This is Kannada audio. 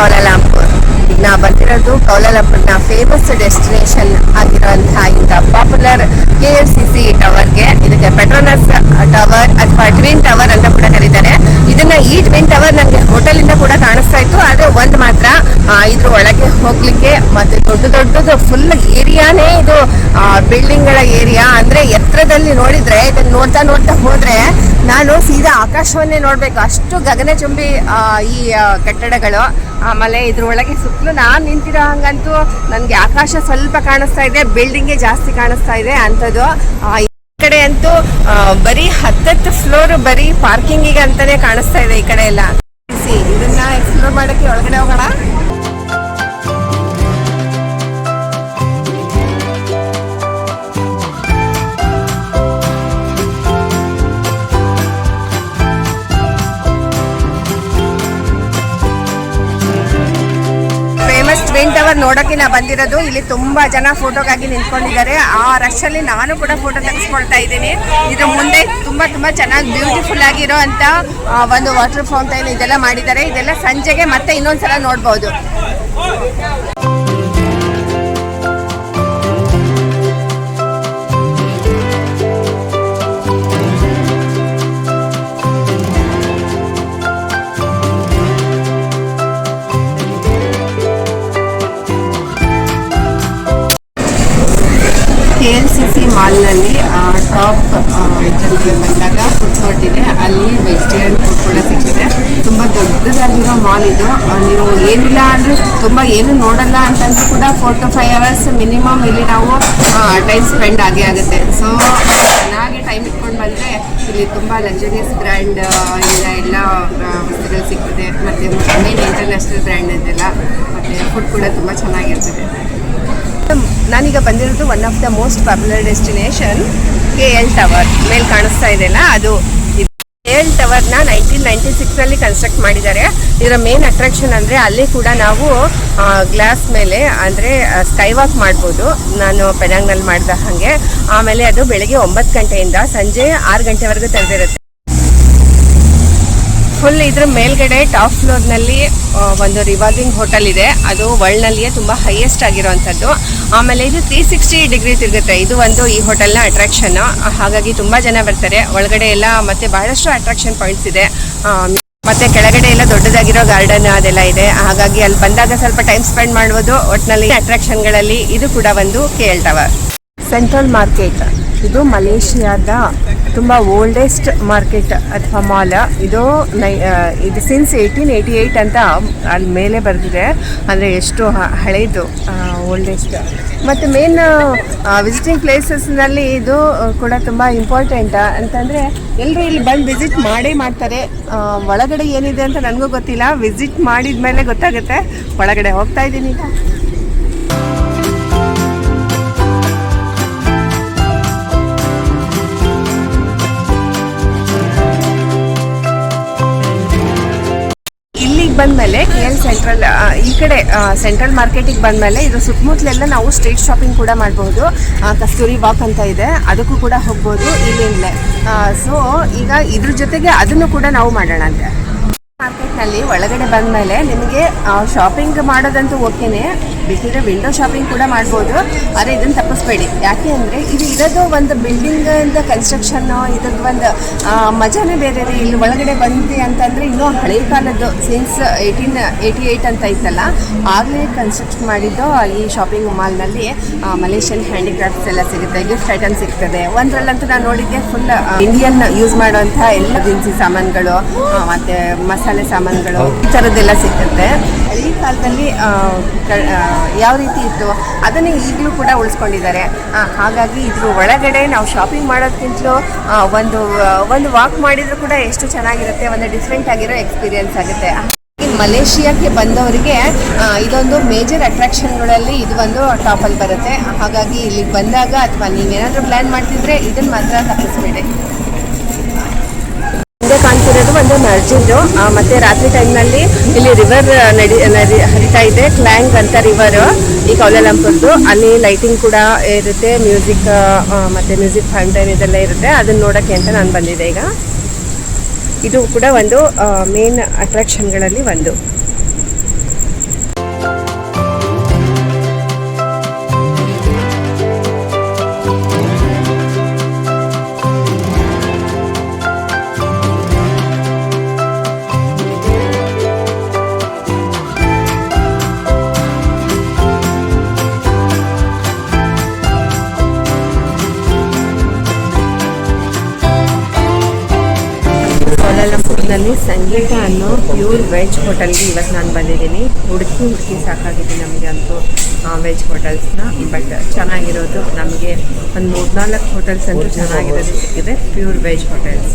ಕೌಲಾಲಂಪುರ್. ನಾ ಬಂದಿರೋದು ಕೌಲಾಲಂಪುರ್ನ ಫೇಮಸ್ ಡೆಸ್ಟಿನೇಷನ್ ಆಗಿರುವಂತಹ ಇಂಥ ಪಾಪ್ಯುಲರ್ KLCC ಟವರ್ಗೆ. ಇದಕ್ಕೆ ಪೆಟ್ರೋನಸ್ ಟವರ್ ಅಥವಾ ಟ್ವಿನ್ ಟವರ್ ಅಂತ ಕೂಡ ಕರೀತಾರೆ. ಈ ಟ್ವಿನ್ ಟವರ್ ನನಗೆ ಹೋಟೆಲಿಂದ ಕೂಡ ಕಾಣಿಸ್ತಾ ಇತ್ತು. ಆದ್ರೆ ಒಂದು ಮಾತ್ರ, ಇದ್ರ ಒಳಗೆ ಹೋಗ್ಲಿಕ್ಕೆ ಮತ್ತೆ ದೊಡ್ಡದು ಫುಲ್ ಏರಿಯಾನೇ ಇದು ಬಿಲ್ಡಿಂಗ್ ಗಳ ಏರಿಯಾ. ಅಂದ್ರೆ ಎತ್ತರದಲ್ಲಿ ನೋಡಿದ್ರೆ ಇದನ್ನ ನೋಡ್ತಾ ಹೋದ್ರೆ ನಾನು ಸೀದಾ ಆಕಾಶವನ್ನೇ ನೋಡ್ಬೇಕು, ಅಷ್ಟು ಗಗನಚುಂಬಿ ಈ ಕಟ್ಟಡಗಳು. ಆಮೇಲೆ ಇದ್ರೊಳಗೆ ಸುತ್ತಲೂ ನಾನು ನಿಂತಿರೋ ಹಂಗಂತೂ ನನಗೆ ಆಕಾಶ ಸ್ವಲ್ಪ ಕಾಣಿಸ್ತಾ ಇದೆ, ಬಿಲ್ಡಿಂಗೇ ಜಾಸ್ತಿ ಕಾಣಿಸ್ತಾ ಇದೆ ಅಂಥದ್ದು. ಈ ಕಡೆ ಅಂತೂ ಬರೀ 10 ಫ್ಲೋರ್ ಬರೀ ಪಾರ್ಕಿಂಗಿಗೆ ಅಂತಾನೆ ಕಾಣಿಸ್ತಾ ಇದೆ ಈ ಕಡೆ ಎಲ್ಲ. ಇದನ್ನ ಎಕ್ಸ್ಪ್ಲೋರ್ ಮಾಡಕ್ಕೆ ಒಳಗಡೆ ಹೋಗೋಣ. ಟ್ವಿನ್ ಟವರ್ ನೋಡೋಕೆ ನಾ ಬಂದಿರೋದು. ಇಲ್ಲಿ ತುಂಬಾ ಜನ ಫೋಟೋಗಾಗಿ ನಿಂತ್ಕೊಂಡಿದ್ದಾರೆ. ಆ ರಶ್ ಅಲ್ಲಿ ನಾನು ಕೂಡ ಫೋಟೋ ತೆಗೆಸ್ಕೊಳ್ತಾ ಇದ್ದೀನಿ. ಇದು ಮುಂದೆ ತುಂಬಾ ಚೆನ್ನಾಗಿ ಬ್ಯೂಟಿಫುಲ್ ಆಗಿರೋ ಅಂತ ಒಂದು ವಾಟರ್ ಫೌಂಟೈನ್ ಇದೆಲ್ಲ ಮಾಡಿದ್ದಾರೆ. ಇದೆಲ್ಲ ಸಂಜೆಗೆ ಮತ್ತೆ ಇನ್ನೊಂದ್ಸಲ ನೋಡ್ಬೋದು. KLCC ಮಾಲ್ನಲ್ಲಿ ಟಾಪ್ ಇದರಲ್ಲಿ ಬಂದಾಗ ಫುಡ್ ಕೋರ್ಟ್ ಇದೆ. ಅಲ್ಲಿ ವೆಜಿಟೇರಿಯನ್ ಫುಡ್ ಕೂಡ ಸಿಗ್ತಿದೆ. ತುಂಬ ದೊಡ್ಡದಾಗಿರೋ ಮಾಲ್ ಇದು. ನೀವು ಏನಿಲ್ಲ ಅಂದರೆ ತುಂಬ ಏನು ನೋಡಲ್ಲ ಅಂತಂದ್ರೂ ಕೂಡ 4 to 5 hours ಮಿನಿಮಮ್ ಇಲ್ಲಿ ನಾವು ಟೈಮ್ ಸ್ಪೆಂಡ್ ಆಗೇ ಆಗುತ್ತೆ. ಸೊ ಚೆನ್ನಾಗಿ ಟೈಮ್ ಇಟ್ಕೊಂಡು ಬಂದರೆ ಇಲ್ಲಿ ತುಂಬ ಲಕ್ಸುರಿಯಸ್ ಬ್ರ್ಯಾಂಡ್ ಎಲ್ಲ ವಸ್ತುಗಳು ಸಿಗ್ತದೆ. ಮತ್ತು ಮೇನ್ ಇಂಟರ್ನ್ಯಾಷನಲ್ ಬ್ರ್ಯಾಂಡ್ ಇದೆಲ್ಲ. ಮತ್ತು ಫುಡ್ ಕೂಡ ತುಂಬ ಚೆನ್ನಾಗಿರ್ತದೆ. ನಾನೀಗ ಬಂದಿರೋದು one of the most popular destination KL tower. ಮೇಲೆ ಕಾಣಿಸ್ತಾ ಇದೆಯಲ್ಲ ಅದು. KL ಟವರ್ನ 1996 ಕನ್ಸ್ಟ್ರಕ್ಟ್ ಮಾಡಿದ್ದಾರೆ. ಇದರ ಮೇನ್ ಅಟ್ರಾಕ್ಷನ್ ಅಂದರೆ ಅಲ್ಲಿ ಕೂಡ ನಾವು ಗ್ಲಾಸ್ ಮೇಲೆ ಅಂದರೆ ಸ್ಕೈ ವಾಕ್ ಮಾಡ್ಬೋದು. ನಾನು ಪೆನಾಂಗ್ನಲ್ಲಿ ಮಾಡಿದ ಹಾಗೆ. ಆಮೇಲೆ ಅದು ಬೆಳಗ್ಗೆ 9 ಗಂಟೆಯಿಂದ ಸಂಜೆ 6 ಗಂಟೆವರೆಗೂ ತೆರೆದಿರುತ್ತೆ. ಫುಲ್ ಇದ್ರ ಮೇಲ್ಗಡೆ ಟಾಪ್ ಫ್ಲೋರ್ನಲ್ಲಿ ಒಂದು ರಿವಾಲ್ವಿಂಗ್ ಹೋಟೆಲ್ ಇದೆ. ಅದು ವರ್ಲ್ಡ್ನಲ್ಲಿಯೇ ತುಂಬ ಹೈಯೆಸ್ಟ್ ಆಗಿರೋವಂಥದ್ದು. ಆಮೇಲೆ ಇದು 360 ಡಿಗ್ರಿ ತಿರುಗುತ್ತೆ. ಇದು ಒಂದು ಈ ಹೋಟೆಲ್ನ ಅಟ್ರಾಕ್ಷನ್. ಹಾಗಾಗಿ ತುಂಬ ಜನ ಬರ್ತಾರೆ. ಒಳಗಡೆ ಎಲ್ಲ ಮತ್ತೆ ಬಹಳಷ್ಟು ಅಟ್ರಾಕ್ಷನ್ ಪಾಯಿಂಟ್ಸ್ ಇದೆ. ಮತ್ತೆ ಕೆಳಗಡೆ ಎಲ್ಲ ದೊಡ್ಡದಾಗಿರೋ ಗಾರ್ಡನ್ ಅದೆಲ್ಲ ಇದೆ. ಹಾಗಾಗಿ ಅಲ್ಲಿ ಬಂದಾಗ ಸ್ವಲ್ಪ ಟೈಮ್ ಸ್ಪೆಂಡ್ ಮಾಡ್ಬೋದು. ಒಟ್ಟಿನಲ್ಲಿ ಅಟ್ರಾಕ್ಷನ್ಗಳಲ್ಲಿ ಇದು ಕೂಡ ಒಂದು KL ಟವರ್. ಸೆಂಟ್ರಲ್ ಮಾರ್ಕೆಟ್ ಇದು ಮಲೇಷಿಯಾದ ತುಂಬ ಓಲ್ಡೆಸ್ಟ್ ಮಾರ್ಕೆಟ್ ಅಥವಾ ಮಾಲ್. ಇದು ಸಿನ್ಸ್ 1888 ಅಂತ ಅಲ್ಲಿ ಮೇಲೆ ಬರೆದಿದೆ. ಅಂದರೆ ಎಷ್ಟು ಹಳೇದು, ಓಲ್ಡೆಸ್ಟ್. ಮತ್ತು ಮೇನ್ ವಿಸಿಟಿಂಗ್ ಪ್ಲೇಸಸ್ನಲ್ಲಿ ಇದು ಕೂಡ ತುಂಬ ಇಂಪಾರ್ಟೆಂಟ್. ಅಂತಂದರೆ ಎಲ್ಲರೂ ಇಲ್ಲಿ ಬಂದು ವಿಸಿಟ್ ಮಾಡೇ ಮಾಡ್ತಾರೆ. ಒಳಗಡೆ ಏನಿದೆ ಅಂತ ನನಗೂ ಗೊತ್ತಿಲ್ಲ, ವಿಸಿಟ್ ಮಾಡಿದ ಮೇಲೆ ಗೊತ್ತಾಗುತ್ತೆ. ಒಳಗಡೆ ಹೋಗ್ತಾ ಇದ್ದೀನಿ ಈಗ. ಬಂದಮೇಲೆ KL ಸೆಂಟ್ರಲ್ ಈ ಕಡೆ ಸೆಂಟ್ರಲ್ ಮಾರ್ಕೆಟಿಗೆ ಬಂದಮೇಲೆ ಇದು ಸುತ್ತಮುತ್ತಲೆಲ್ಲ ನಾವು ಸ್ಟ್ರೀಟ್ ಶಾಪಿಂಗ್ ಕೂಡ ಮಾಡಬಹುದು. ಕಸ್ತೂರಿ ವಾಕ್ ಅಂತ ಇದೆ, ಅದಕ್ಕೂ ಕೂಡ ಹೋಗ್ಬೋದು ಇಲ್ಲಿಂದಲೇ. ಸೊ ಈಗ ಇದ್ರ ಜೊತೆಗೆ ಅದನ್ನು ಕೂಡ ನಾವು ಮಾಡೋಣ ಅಂತ. ಮಾರ್ಕೆಟ್ನಲ್ಲಿ ಒಳಗಡೆ ಬಂದಮೇಲೆ ನಿಮಗೆ ಶಾಪಿಂಗ್ ಮಾಡೋದಂತೂ ಓಕೆನೇ, ಬೇಕಿದ್ರೆ ವಿಂಡೋ ಶಾಪಿಂಗ್ ಕೂಡ ಮಾಡ್ಬೋದು. ಆದರೆ ಇದನ್ನು ತಪ್ಪಿಸ್ಬೇಡಿ. ಯಾಕೆ ಅಂದರೆ ಇದು ಇರೋದು ಒಂದು ಬಿಲ್ಡಿಂಗಿಂದ ಕನ್ಸ್ಟ್ರಕ್ಷನ್ನು, ಇದ್ರದ್ದು ಒಂದು ಮಜಾನೇ ಬೇರೆ ರೀ. ಇಲ್ಲಿ ಒಳಗಡೆ ಬಂದ್ವಿ ಅಂತಂದರೆ ಇನ್ನೂ ಹಳೆ ಕಾಲದ್ದು ಸಿನ್ಸ್ 1888 ಅಂತ ಇತ್ತಲ್ಲ, ಆಗಲೇ ಕನ್ಸ್ಟ್ರಕ್ಷನ್ ಮಾಡಿದ್ದು ಈ ಶಾಪಿಂಗ್ ಮಾಲ್ನಲ್ಲಿ. ಮಲೇಷಿಯನ್ ಹ್ಯಾಂಡಿಕ್ರಾಫ್ಟ್ಸ್ ಎಲ್ಲ ಸಿಗುತ್ತೆ, ಗಿಫ್ಟ್ ಐಟಮ್ ಸಿಗ್ತದೆ. ಒಂದರಲ್ಲಂತೂ ನಾನು ನೋಡಿದ್ದೆ ಫುಲ್ ಇಂಡಿಯನ್ ಯೂಸ್ ಮಾಡುವಂಥ ಎಲ್ಲ ದಿನಸಿ ಸಾಮಾನುಗಳು ಮತ್ತು ಮಸಾಲೆ ಸಾಮಾನುಗಳು ಈ ಥರದ್ದೆಲ್ಲ ಸಿಗುತ್ತೆ. ಹಳೆ ಕಾಲದಲ್ಲಿ ಯಾವ ರೀತಿ ಇತ್ತು ಅದನ್ನೇ ಈಗಲೂ ಕೂಡ ಉಳಿಸ್ಕೊಂಡಿದ್ದಾರೆ. ಹಾಗಾಗಿ ಇದ್ರ ಒಳಗಡೆ ನಾವು ಶಾಪಿಂಗ್ ಮಾಡೋದಕ್ಕಿಂತಲೂ ಒಂದು ವಾಕ್ ಮಾಡಿದರೂ ಕೂಡ ಎಷ್ಟು ಚೆನ್ನಾಗಿರುತ್ತೆ, ಒಂದು ಡಿಫ್ರೆಂಟ್ ಆಗಿರೋ ಎಕ್ಸ್ಪೀರಿಯನ್ಸ್ ಆಗುತ್ತೆ. ಮಲೇಷಿಯಾಕ್ಕೆ ಬಂದವರಿಗೆ ಇದೊಂದು ಮೇಜರ್ ಅಟ್ರಾಕ್ಷನ್ಗಳಲ್ಲಿ ಇದು ಒಂದು ಟಾಪಲ್ಲಿ ಬರುತ್ತೆ. ಹಾಗಾಗಿ ಇಲ್ಲಿಗೆ ಬಂದಾಗ ಅಥವಾ ನೀವೇನಾದರೂ ಪ್ಲ್ಯಾನ್ ಮಾಡ್ತಿದ್ರೆ ಇದನ್ನು ಮಾತ್ರ ತಪ್ಪಿಸ್ಬೇಡಿ. ಹಿಂದೆ ಕಾಣ್ತಿರೋದು ಒಂದು ಮಸ್ಜಿದ್. ಮತ್ತೆ ರಾತ್ರಿ ಟೈಮ್ನಲ್ಲಿ ಇಲ್ಲಿ ರಿವರ್ ಹರಿತಾ ಇದೆ, ಕ್ಲ್ಯಾಂಗ್ ಅಂತ ರಿವರ್ ಈ ಕೌಲಾಲಂಪುರ್ದು. ಅಲ್ಲಿ ಲೈಟಿಂಗ್ ಕೂಡ ಇರುತ್ತೆ, ಮ್ಯೂಸಿಕ್ ಮತ್ತೆ ಮ್ಯೂಸಿಕ್ ಫೌಂಟೈನ್ ಇದೆಲ್ಲ ಇರುತ್ತೆ. ಅದನ್ನ ನೋಡೋಕ್ಕೆ ಅಂತ ನಾನು ಬಂದಿದ್ದೆ ಈಗ. ಇದು ಕೂಡ ಒಂದು ಮೇನ್ ಅಟ್ರಾಕ್ಷನ್ಗಳಲ್ಲಿ ಒಂದು. ನಲ್ಲಿ ಸಂಗೀತ ಅನ್ನೋ ಪ್ಯೂರ್ ವೆಜ್ ಹೋಟೆಲ್ಗೆ ಇವತ್ತು ನಾನು ಬಂದಿದ್ದೀನಿ. ಹುಡುಕಿ ಸಾಕಾಗಿದೆ ನಮಗೆ ಅಂತೂ ವೆಜ್ ಹೋಟೆಲ್ಸ್ನ. ಬಟ್ ಚೆನ್ನಾಗಿರೋದು ನಮಗೆ ಒಂದು 3-4 ಹೋಟೆಲ್ಸ್ ಅಂತೂ ಚೆನ್ನಾಗಿರೋದು ಸಿಕ್ಕಿದೆ, ಪ್ಯೂರ್ ವೆಜ್ ಹೋಟೆಲ್ಸ್.